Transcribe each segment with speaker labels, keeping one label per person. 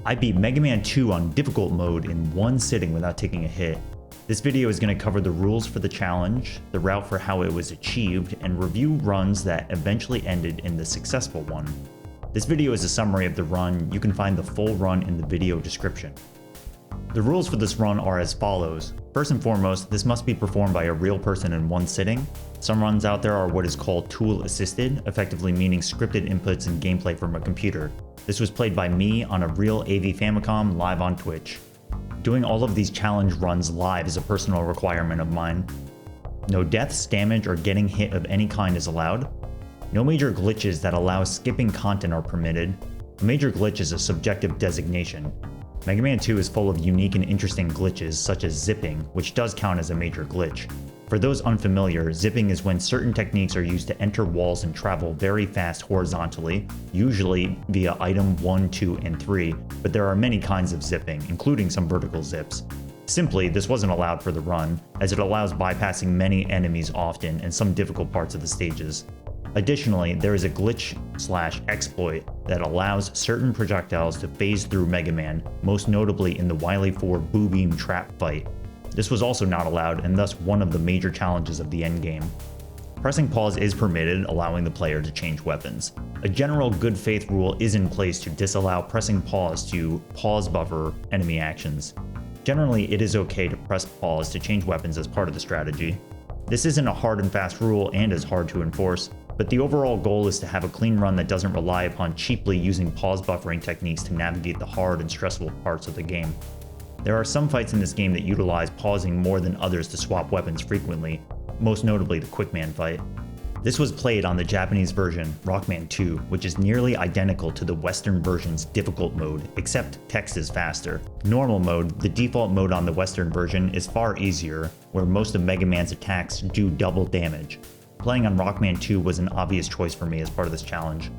Speaker 1: I beat Mega Man 2 on difficult mode in one sitting without taking a hit. This video is going to cover the rules for the challenge, the route for how it was achieved, and review runs that eventually ended in the successful one. This video is a summary of the run. You can find the full run in the video description. The rules for this run are as follows. First and foremost, this must be performed by a real person in one sitting. Some runs out there are what is called tool assisted, effectively meaning scripted inputs and gameplay from a computer. This was played by me on a real AV Famicom live on Twitch. Doing all of these challenge runs live is a personal requirement of mine. No deaths, damage, or getting hit of any kind is allowed. No major glitches that allow skipping content are permitted. A major glitch is a subjective designation. Mega Man 2 is full of unique and interesting glitches such as zipping, which does count as a major glitch. For those unfamiliar, zipping is when certain techniques are used to enter walls and travel very fast horizontally, usually via item 1, 2, and 3, but there are many kinds of zipping, including some vertical zips. Simply, this wasn't allowed for the run, as it allows bypassing many enemies often and some difficult parts of the stages. Additionally, there is a glitch/exploit that allows certain projectiles to phase through Mega Man, most notably in the Wily 4 Boo Beam Trap fight. This was also not allowed and thus one of the major challenges of the endgame. Pressing pause is permitted, allowing the player to change weapons. A general good faith rule is in place to disallow pressing pause to pause buffer enemy actions. Generally, it is okay to press pause to change weapons as part of the strategy. This isn't a hard and fast rule and is hard to enforce, but the overall goal is to have a clean run that doesn't rely upon cheaply using pause buffering techniques to navigate the hard and stressful parts of the game. There are some fights in this game that utilize pausing more than others to swap weapons frequently, most notably the Quickman fight. This was played on the Japanese version, Rockman 2, which is nearly identical to the Western version's difficult mode, except text is faster. Normal mode, the default mode on the Western version, is far easier, where most of Mega Man's attacks do double damage. Playing on Rockman 2 was an obvious choice for me as part of this challenge.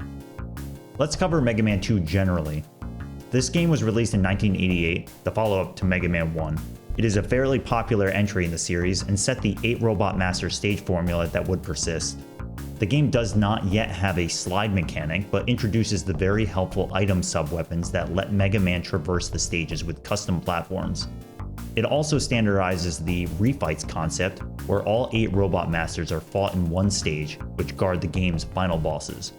Speaker 1: Let's cover Mega Man 2 generally. This game was released in 1988, the follow-up to Mega Man 1. It is a fairly popular entry in the series and set the 8 Robot Master stage formula that would persist. The game does not yet have a slide mechanic, but introduces the very helpful item sub-weapons that let Mega Man traverse the stages with custom platforms. It also standardizes the refights concept, where all 8 Robot Masters are fought in one stage, which guard the game's final bosses.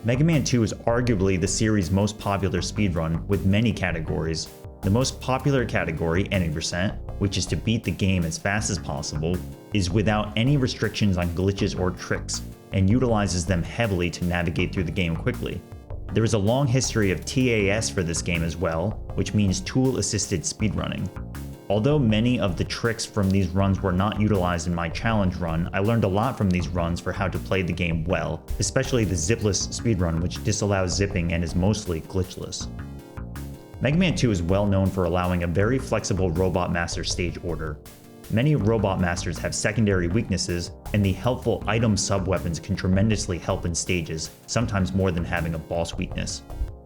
Speaker 1: Mega Man 2 is arguably the series' most popular speedrun, with many categories. The most popular category, any percent, which is to beat the game as fast as possible, is without any restrictions on glitches or tricks, and utilizes them heavily to navigate through the game quickly. There is a long history of TAS for this game as well, which means tool-assisted speedrunning. Although many of the tricks from these runs were not utilized in my challenge run, I learned a lot from these runs for how to play the game well, especially the zipless speedrun, which disallows zipping and is mostly glitchless. Mega Man 2 is well known for allowing a very flexible Robot Master stage order. Many Robot Masters have secondary weaknesses, and the helpful item sub-weapons can tremendously help in stages, sometimes more than having a boss weakness.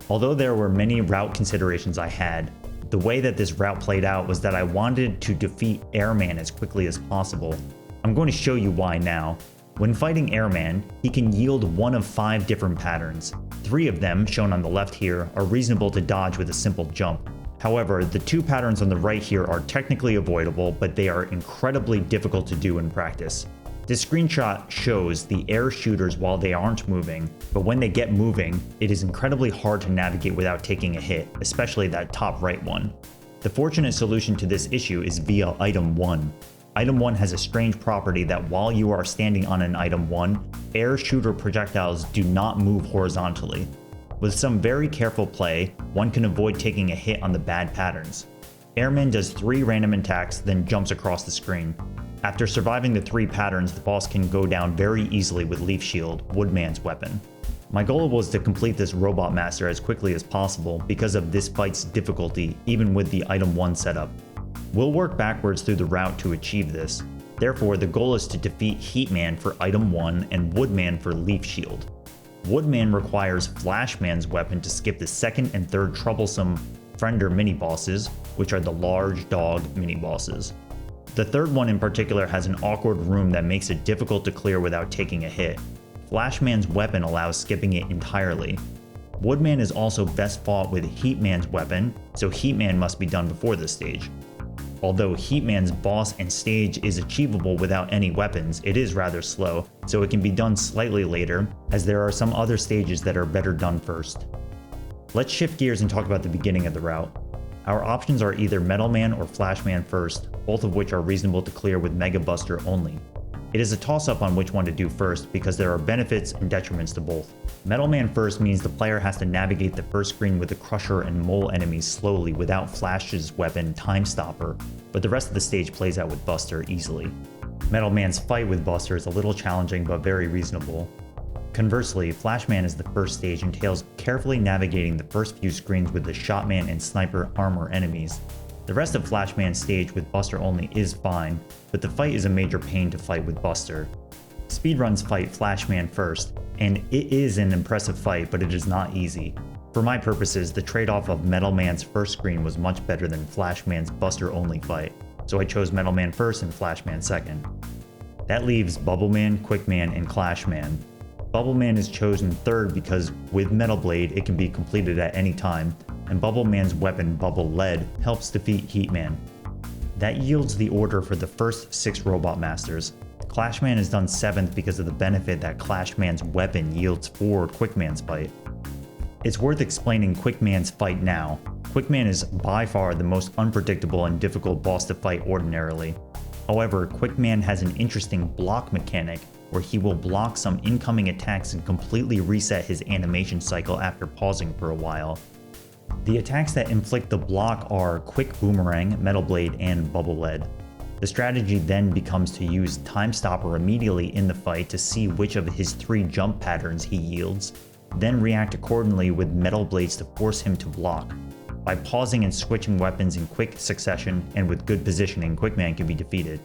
Speaker 1: Although there were many route considerations I had, the way that this route played out was that I wanted to defeat Airman as quickly as possible. I'm going to show you why now. When fighting Airman, he can yield one of 5 different patterns. 3 of them, shown on the left here, are reasonable to dodge with a simple jump. However, the 2 patterns on the right here are technically avoidable, but they are incredibly difficult to do in practice. This screenshot shows the air shooters while they aren't moving, but when they get moving, it is incredibly hard to navigate without taking a hit, especially that top right one. The fortunate solution to this issue is via Item 1. Item 1 has a strange property that while you are standing on an Item 1, air shooter projectiles do not move horizontally. With some very careful play, one can avoid taking a hit on the bad patterns. Airman does 3 random attacks, then jumps across the screen. After surviving the 3 patterns, the boss can go down very easily with Leaf Shield, Woodman's weapon. My goal was to complete this Robot Master as quickly as possible because of this fight's difficulty, even with the Item 1 setup. We'll work backwards through the route to achieve this. Therefore, the goal is to defeat Heatman for Item 1 and Woodman for Leaf Shield. Woodman requires Flashman's weapon to skip the 2nd and 3rd troublesome Friender mini-bosses, which are the large dog mini-bosses. The 3rd one in particular has an awkward room that makes it difficult to clear without taking a hit. Flashman's weapon allows skipping it entirely. Woodman is also best fought with Heatman's weapon, so Heatman must be done before this stage. Although Heatman's boss and stage is achievable without any weapons, it is rather slow, so it can be done slightly later, as there are some other stages that are better done first. Let's shift gears and talk about the beginning of the route. Our options are either Metal Man or Flash Man first, both of which are reasonable to clear with Mega Buster only. It is a toss-up on which one to do first because there are benefits and detriments to both. Metal Man first means the player has to navigate the first screen with the Crusher and Mole enemies slowly without Flash's weapon Time Stopper, but the rest of the stage plays out with Buster easily. Metal Man's fight with Buster is a little challenging but very reasonable. Conversely, Flash Man is the first stage and entails carefully navigating the first few screens with the Shotman and Sniper armor enemies. The rest of Flash Man's stage with Buster only is fine, but the fight is a major pain to fight with Buster. Speedruns fight Flash Man first, and it is an impressive fight, but it is not easy. For my purposes, the trade-off of Metal Man's first screen was much better than Flash Man's Buster only fight, so I chose Metal Man first and Flash Man second. That leaves Bubble Man, Quick Man, and Clash Man. Bubble Man is chosen third because with Metal Blade it can be completed at any time, and Bubble Man's weapon Bubble Lead helps defeat Heat Man. That yields the order for the first 6 Robot Masters. Clash Man is done 7th because of the benefit that Clash Man's weapon yields for Quick Man's fight. It's worth explaining Quick Man's fight now. Quick Man is by far the most unpredictable and difficult boss to fight ordinarily. However, Quick Man has an interesting block mechanic where he will block some incoming attacks and completely reset his animation cycle after pausing for a while. The attacks that inflict the block are Quick Boomerang, Metal Blade, and Bubble Lead. The strategy then becomes to use Time Stopper immediately in the fight to see which of his 3 jump patterns he yields, then react accordingly with Metal Blades to force him to block. By pausing and switching weapons in quick succession and with good positioning, Quick Man can be defeated.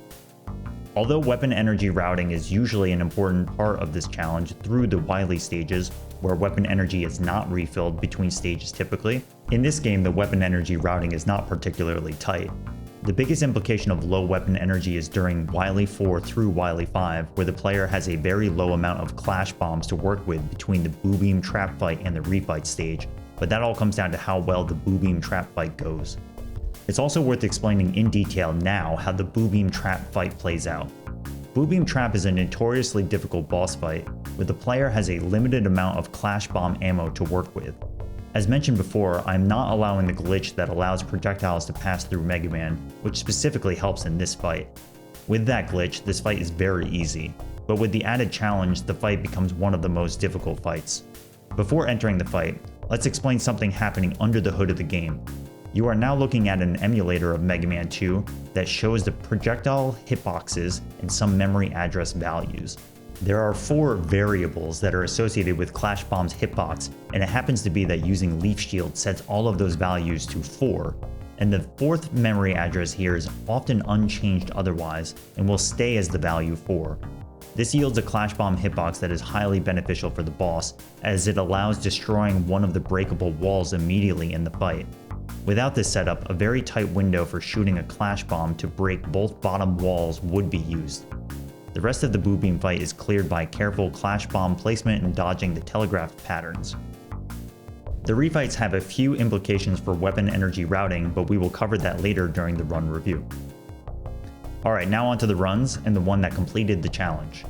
Speaker 1: Although weapon energy routing is usually an important part of this challenge through the Wily stages, where weapon energy is not refilled between stages typically, in this game the weapon energy routing is not particularly tight. The biggest implication of low weapon energy is during Wily 4 through Wily 5, where the player has a very low amount of Clash Bombs to work with between the Boo Beam Trap Fight and the Refight stage, but that all comes down to how well the Boo Beam Trap Fight goes. It's also worth explaining in detail now how the Boo Beam Trap fight plays out. Boo Beam Trap is a notoriously difficult boss fight, where the player has a limited amount of Clash Bomb ammo to work with. As mentioned before, I am not allowing the glitch that allows projectiles to pass through Mega Man, which specifically helps in this fight. With that glitch, this fight is very easy, but with the added challenge, the fight becomes one of the most difficult fights. Before entering the fight, let's explain something happening under the hood of the game. You are now looking at an emulator of Mega Man 2 that shows the projectile hitboxes and some memory address values. There are 4 variables that are associated with Clash Bomb's hitbox, and it happens to be that using Leaf Shield sets all of those values to 4. And the 4th memory address here is often unchanged otherwise, and will stay as the value 4. This yields a Clash Bomb hitbox that is highly beneficial for the boss, as it allows destroying one of the breakable walls immediately in the fight. Without this setup, a very tight window for shooting a Clash Bomb to break both bottom walls would be used. The rest of the Boo Beam fight is cleared by careful Clash Bomb placement and dodging the telegraphed patterns. The refights have a few implications for weapon energy routing, but we will cover that later during the run review. Alright, now onto the runs and the one that completed the challenge.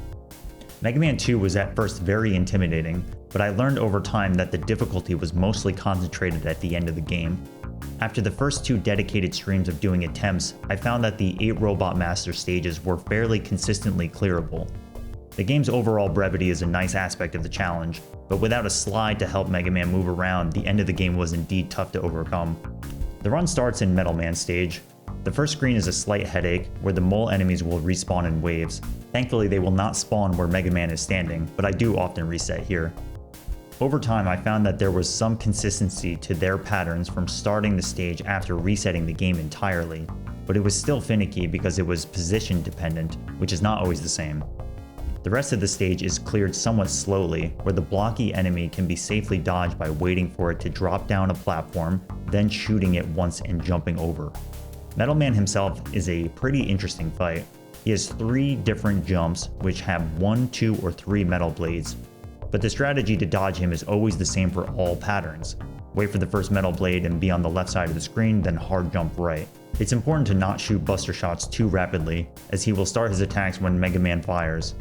Speaker 1: Mega Man 2 was at first very intimidating, but I learned over time that the difficulty was mostly concentrated at the end of the game. After the first 2 dedicated streams of doing attempts, I found that the 8 Robot Master stages were fairly consistently clearable. The game's overall brevity is a nice aspect of the challenge, but without a slide to help Mega Man move around, the end of the game was indeed tough to overcome. The run starts in Metal Man stage. The first screen is a slight headache, where the mole enemies will respawn in waves. Thankfully they will not spawn where Mega Man is standing, but I do often reset here. Over time, I found that there was some consistency to their patterns from starting the stage after resetting the game entirely, but it was still finicky because it was position dependent, which is not always the same. The rest of the stage is cleared somewhat slowly, where the blocky enemy can be safely dodged by waiting for it to drop down a platform, then shooting it once and jumping over. Metal Man himself is a pretty interesting fight. He has 3 different jumps which have 1, 2, or 3 metal blades. but the strategy to dodge him is always the same for all patterns. Wait for the first metal blade and be on the left side of the screen, then hard jump right. It's important to not shoot buster shots too rapidly, as he will start his attacks when Mega Man fires.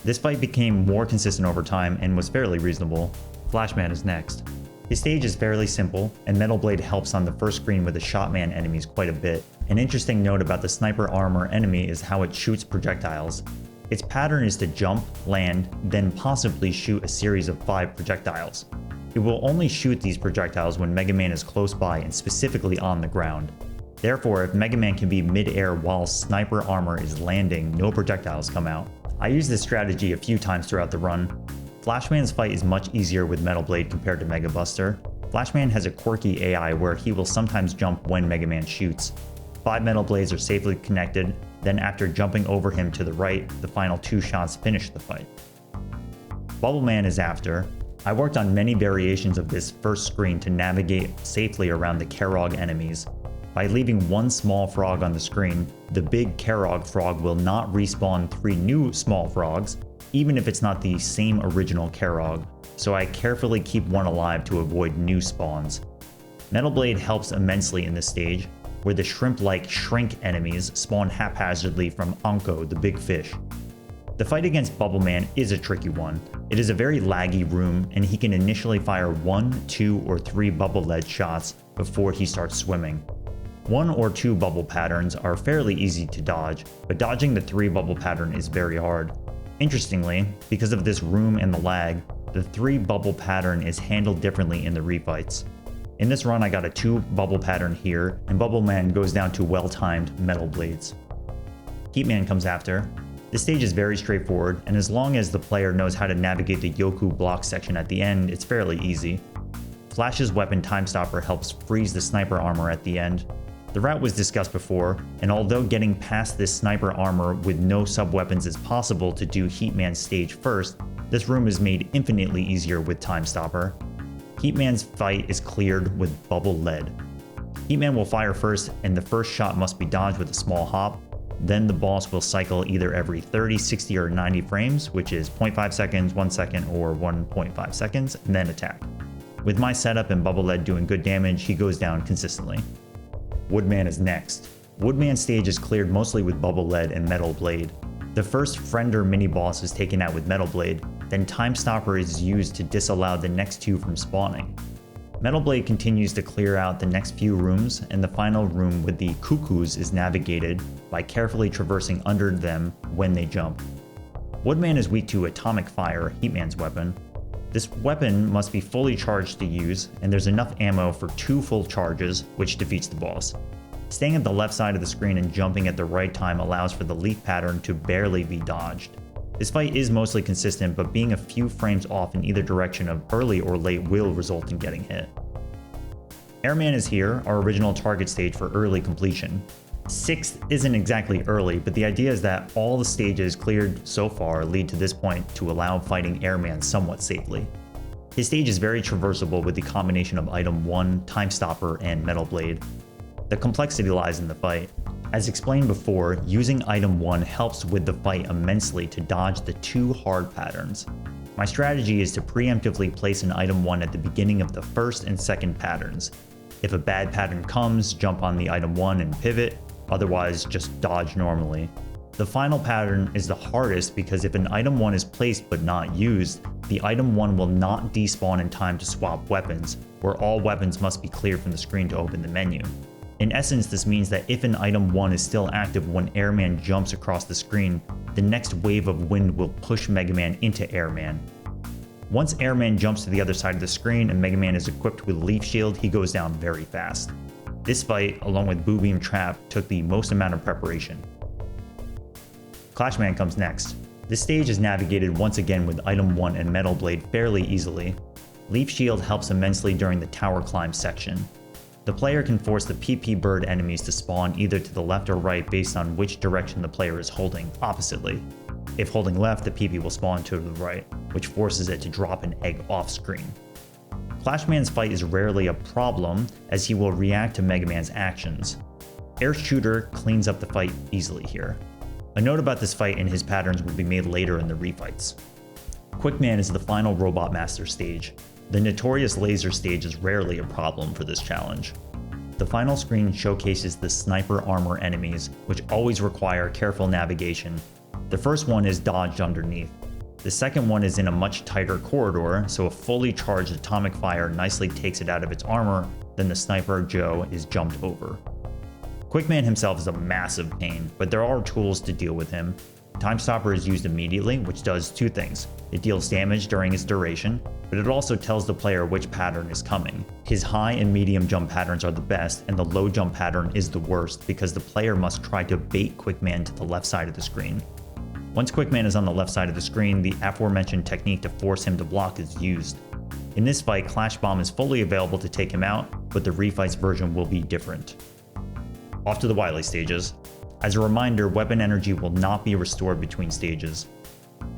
Speaker 1: This fight became more consistent over time and was fairly reasonable. Flashman is next. His stage is fairly simple, and Metal Blade helps on the first screen with the Shotman enemies quite a bit. An interesting note about the Sniper Armor enemy is how it shoots projectiles. Its pattern is to jump, land, then possibly shoot a series of 5 projectiles. It will only shoot these projectiles when Mega Man is close by and specifically on the ground. Therefore, if Mega Man can be mid-air while Sniper Armor is landing, no projectiles come out. I used this strategy a few times throughout the run. Flashman's fight is much easier with Metal Blade compared to Mega Buster. Flashman has a quirky AI where he will sometimes jump when Mega Man shoots. 5 Metal Blades are safely connected, then after jumping over him to the right, the final 2 shots finish the fight. Bubble Man is after. I worked on many variations of this first screen to navigate safely around the Kerog enemies. By leaving one small frog on the screen, the big Kerog frog will not respawn 3 new small frogs, even if it's not the same original Kerog, so I carefully keep one alive to avoid new spawns. Metal Blade helps immensely in this stage, where the shrimp-like shrink enemies spawn haphazardly from Anko, the big fish. The fight against Bubble Man is a tricky one. It is a very laggy room, and he can initially fire 1, 2, or 3 bubble lead shots before he starts swimming. 1 or 2 bubble patterns are fairly easy to dodge, but dodging the 3 bubble pattern is very hard. Interestingly, because of this room and the lag, the 3 bubble pattern is handled differently in the refights. In this run I got a 2 bubble pattern here, and Bubble Man goes down to well-timed Metal Blades. Heatman comes after. This stage is very straightforward, and as long as the player knows how to navigate the Yoku block section at the end, it's fairly easy. Flash's weapon Time Stopper helps freeze the Sniper Armor at the end. The route was discussed before, and although getting past this Sniper Armor with no sub-weapons is possible to do Heatman's stage first, this room is made infinitely easier with Time Stopper. Heatman's fight is cleared with Bubble Lead. Heatman will fire first, and the first shot must be dodged with a small hop. Then the boss will cycle either every 30, 60, or 90 frames, which is 0.5 seconds, 1 second, or 1.5 seconds, and then attack. With my setup and Bubble Lead doing good damage, he goes down consistently. Woodman is next. Woodman's stage is cleared mostly with Bubble Lead and Metal Blade. The first Friender mini-boss is taken out with Metal Blade, then Time Stopper is used to disallow the next 2 from spawning. Metal Blade continues to clear out the next few rooms, and the final room with the Cuckoos is navigated by carefully traversing under them when they jump. Woodman is weak to Atomic Fire, Heatman's weapon. This weapon must be fully charged to use, and there's enough ammo for 2 full charges, which defeats the boss. Staying at the left side of the screen and jumping at the right time allows for the leaf pattern to barely be dodged. This fight is mostly consistent, but being a few frames off in either direction of early or late will result in getting hit. Airman is here, our original target stage for early completion. 6th isn't exactly early, but the idea is that all the stages cleared so far lead to this point to allow fighting Airman somewhat safely. His stage is very traversable with the combination of Item 1, Time Stopper, and Metal Blade. The complexity lies in the fight. As explained before, using Item 1 helps with the fight immensely to dodge the 2 hard patterns. My strategy is to preemptively place an Item 1 at the beginning of the first and second patterns. If a bad pattern comes, jump on the Item 1 and pivot, otherwise just dodge normally. The final pattern is the hardest because if an Item 1 is placed but not used, the Item 1 will not despawn in time to swap weapons, where all weapons must be cleared from the screen to open the menu. In essence, this means that if an Item 1 is still active when Airman jumps across the screen, the next wave of wind will push Mega Man into Airman. Once Airman jumps to the other side of the screen and Mega Man is equipped with Leaf Shield, he goes down very fast. This fight, along with Boo Beam Trap, took the most amount of preparation. Clashman comes next. This stage is navigated once again with Item 1 and Metal Blade fairly easily. Leaf Shield helps immensely during the tower climb section. The player can force the PP Bird enemies to spawn either to the left or right based on which direction the player is holding, oppositely. If holding left, the PP will spawn to the right, which forces it to drop an egg off screen. Clashman's fight is rarely a problem, as he will react to Mega Man's actions. Air Shooter cleans up the fight easily here. A note about this fight and his patterns will be made later in the refights. Quickman is the final Robot Master stage. The notorious laser stage is rarely a problem for this challenge. The final screen showcases the sniper armor enemies, which always require careful navigation. The first one is dodged underneath. The second one is in a much tighter corridor, so a fully charged atomic fire nicely takes it out of its armor, then the sniper Joe is jumped over. Quickman himself is a massive pain, but there are tools to deal with him. Time Stopper is used immediately, which does two things. It deals damage during its duration, but it also tells the player which pattern is coming. His high and medium jump patterns are the best, and the low jump pattern is the worst because the player must try to bait Quickman to the left side of the screen. Once Quickman is on the left side of the screen, the aforementioned technique to force him to block is used. In this fight, Clash Bomb is fully available to take him out, but the refights version will be different. Off to the Wily stages. As a reminder, weapon energy will not be restored between stages.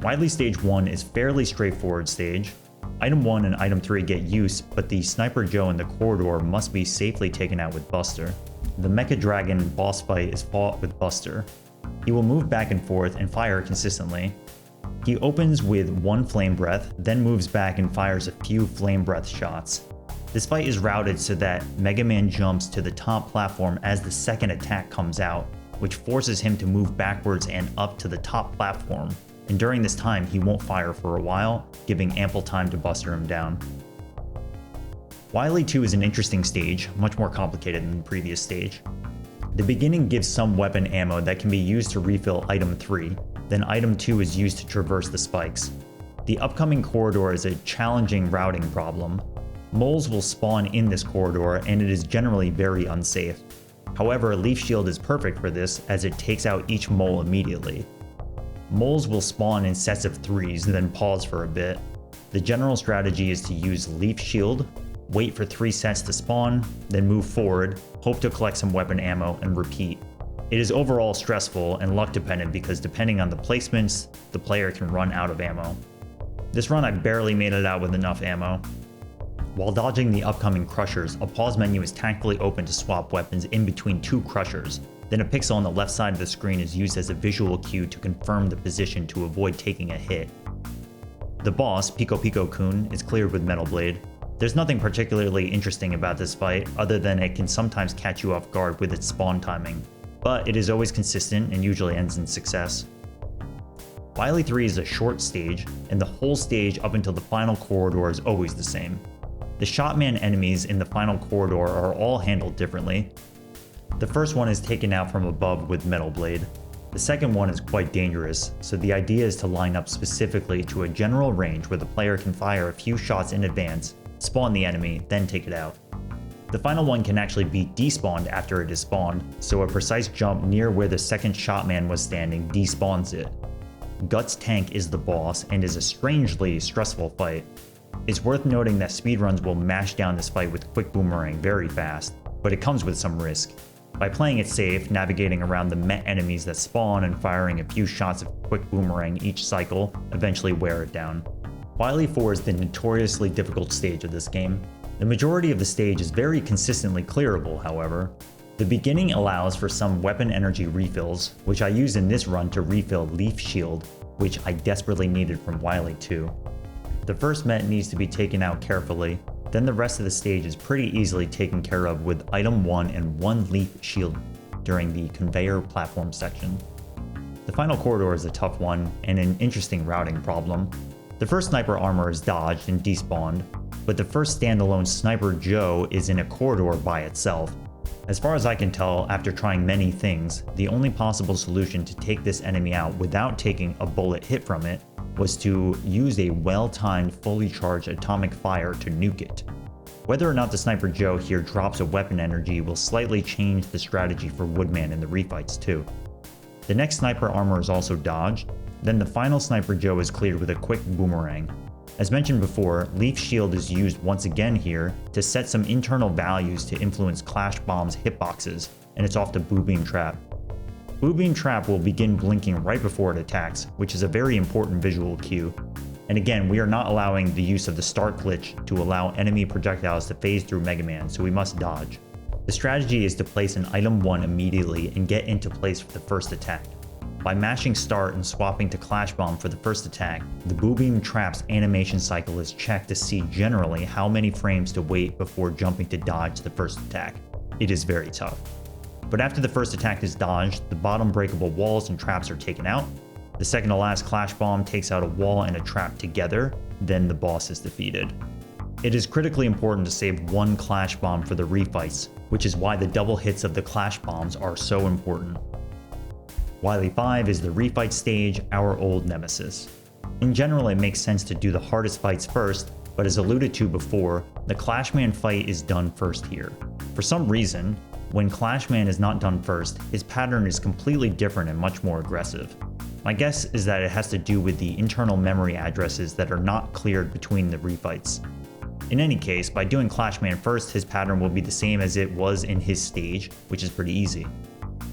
Speaker 1: Wily Stage 1 is fairly straightforward stage. Item 1 and Item 3 get use, but the Sniper Joe in the corridor must be safely taken out with Buster. The Mecha Dragon boss fight is fought with Buster. He will move back and forth and fire consistently. He opens with one Flame Breath, then moves back and fires a few Flame Breath shots. This fight is routed so that Mega Man jumps to the top platform as the second attack comes out, which forces him to move backwards and up to the top platform, and during this time he won't fire for a while, giving ample time to Buster him down. Wily 2 is an interesting stage, much more complicated than the previous stage. The beginning gives some weapon ammo that can be used to refill Item 3, then Item 2 is used to traverse the spikes. The upcoming corridor is a challenging routing problem. Moles will spawn in this corridor and it is generally very unsafe. However, Leaf Shield is perfect for this as it takes out each mole immediately. Moles will spawn in sets of 3s, then pause for a bit. The general strategy is to use Leaf Shield, wait for 3 sets to spawn, then move forward, hope to collect some weapon ammo, and repeat. It is overall stressful and luck dependent because depending on the placements, the player can run out of ammo. This run I barely made it out with enough ammo. While dodging the upcoming crushers, a pause menu is tactfully open to swap weapons in between 2 crushers. Then a pixel on the left side of the screen is used as a visual cue to confirm the position to avoid taking a hit. The boss, Pico Pico Kun, is cleared with Metal Blade. There's nothing particularly interesting about this fight other than it can sometimes catch you off guard with its spawn timing, but it is always consistent and usually ends in success. Wily 3 is a short stage, and the whole stage up until the final corridor is always the same. The Shotman enemies in the final corridor are all handled differently. The first one is taken out from above with Metal Blade. The second one is quite dangerous, so the idea is to line up specifically to a general range where the player can fire a few shots in advance, spawn the enemy, then take it out. The final one can actually be despawned after it is spawned, so a precise jump near where the second Shotman was standing despawns it. Guts Tank is the boss and is a strangely stressful fight. It's worth noting that speedruns will mash down this fight with Quick Boomerang very fast, but it comes with some risk. By playing it safe, navigating around the met enemies that spawn and firing a few shots of Quick Boomerang each cycle eventually wear it down. Wily 4 is the notoriously difficult stage of this game. The majority of the stage is very consistently clearable, however. The beginning allows for some weapon energy refills, which I used in this run to refill Leaf Shield, which I desperately needed from Wily 2. The first Met needs to be taken out carefully, then the rest of the stage is pretty easily taken care of with Item 1 and 1 Leaf Shield during the conveyor platform section. The final corridor is a tough one and an interesting routing problem. The first sniper armor is dodged and despawned, but the first standalone Sniper Joe is in a corridor by itself. As far as I can tell, after trying many things, the only possible solution to take this enemy out without taking a bullet hit from it was to use a well-timed, fully charged atomic fire to nuke it. Whether or not the Sniper Joe here drops a weapon energy will slightly change the strategy for Woodman in the refights too. The next sniper armor is also dodged, then the final Sniper Joe is cleared with a Quick Boomerang. As mentioned before, Leaf Shield is used once again here to set some internal values to influence Clash Bomb's hitboxes, and it's off to Boo Beam Trap. Boo Beam Trap will begin blinking right before it attacks, which is a very important visual cue. And again, we are not allowing the use of the start glitch to allow enemy projectiles to phase through Mega Man, so we must dodge. The strategy is to place an Item 1 immediately and get into place for the first attack. By mashing start and swapping to Clash Bomb for the first attack, the Boo Beam Trap's animation cycle is checked to see generally how many frames to wait before jumping to dodge the first attack. It is very tough. But after the first attack is dodged, the bottom breakable walls and traps are taken out. The second to last Clash Bomb takes out a wall and a trap together, then the boss is defeated. It is critically important to save one Clash Bomb for the refights, which is why the double hits of the Clash Bombs are so important. Wily 5 is the refight stage, our old nemesis. In general, it makes sense to do the hardest fights first, but as alluded to before, the Clashman fight is done first here. For some reason, when Clashman is not done first, his pattern is completely different and much more aggressive. My guess is that it has to do with the internal memory addresses that are not cleared between the refights. In any case, by doing Clashman first, his pattern will be the same as it was in his stage, which is pretty easy.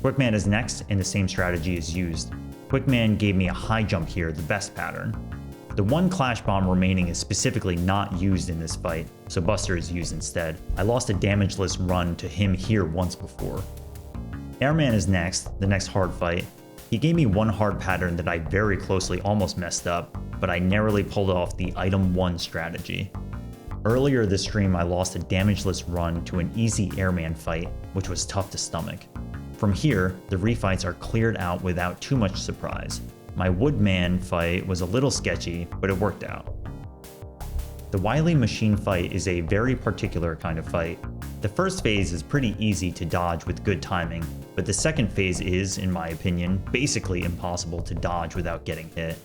Speaker 1: Quickman is next, and the same strategy is used. Quickman gave me a high jump here, the best pattern. The one Clash Bomb remaining is specifically not used in this fight, so Buster is used instead. I lost a damageless run to him here once before. Airman is next, the next hard fight. He gave me one hard pattern that I very closely almost messed up, but I narrowly pulled off the item 1 strategy. Earlier this stream I lost a damageless run to an easy Airman fight, which was tough to stomach. From here, the refights are cleared out without too much surprise. My Woodman fight was a little sketchy, but it worked out. The Wily machine fight is a very particular kind of fight. The first phase is pretty easy to dodge with good timing, but the second phase is, in my opinion, basically impossible to dodge without getting hit.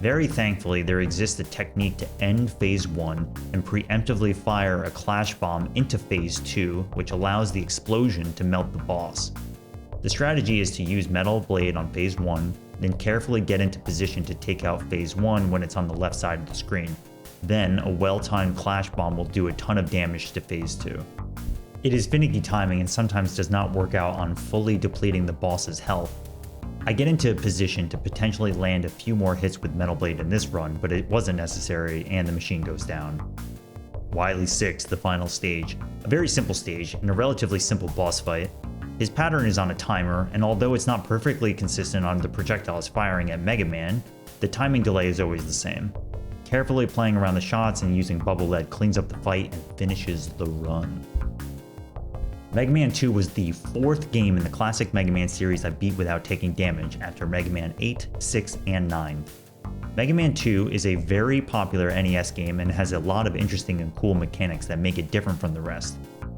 Speaker 1: Very thankfully, there exists a technique to end phase 1 and preemptively fire a Clash Bomb into phase 2, which allows the explosion to melt the boss. The strategy is to use Metal Blade on phase 1, then carefully get into position to take out phase 1 when it's on the left side of the screen. Then a well-timed Clash Bomb will do a ton of damage to phase 2. It is finicky timing and sometimes does not work out on fully depleting the boss's health. I get into a position to potentially land a few more hits with Metal Blade in this run, but it wasn't necessary and the machine goes down. Wily 6, the final stage. A very simple stage and a relatively simple boss fight. His pattern is on a timer, and although it's not perfectly consistent on the projectiles firing at Mega Man, the timing delay is always the same. Carefully playing around the shots and using Bubble Lead cleans up the fight and finishes the run. Mega Man 2 was the 4th game in the classic Mega Man series I beat without taking damage after Mega Man 8, 6, and 9. Mega Man 2 is a very popular NES game and has a lot of interesting and cool mechanics that make it different from the rest.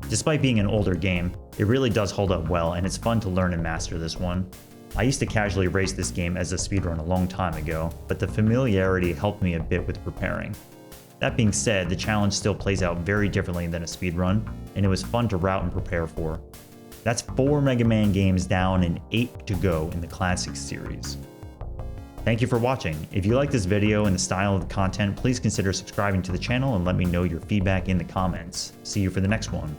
Speaker 1: Despite being an older game, it really does hold up well and it's fun to learn and master this one. I used to casually race this game as a speedrun a long time ago, but the familiarity helped me a bit with preparing. That being said, the challenge still plays out very differently than a speedrun, and it was fun to route and prepare for. That's 4 Mega Man games down and 8 to go in the Classics series. Thank you for watching. If you like this video and the style of the content, please consider subscribing to the channel and let me know your feedback in the comments. See you for the next one.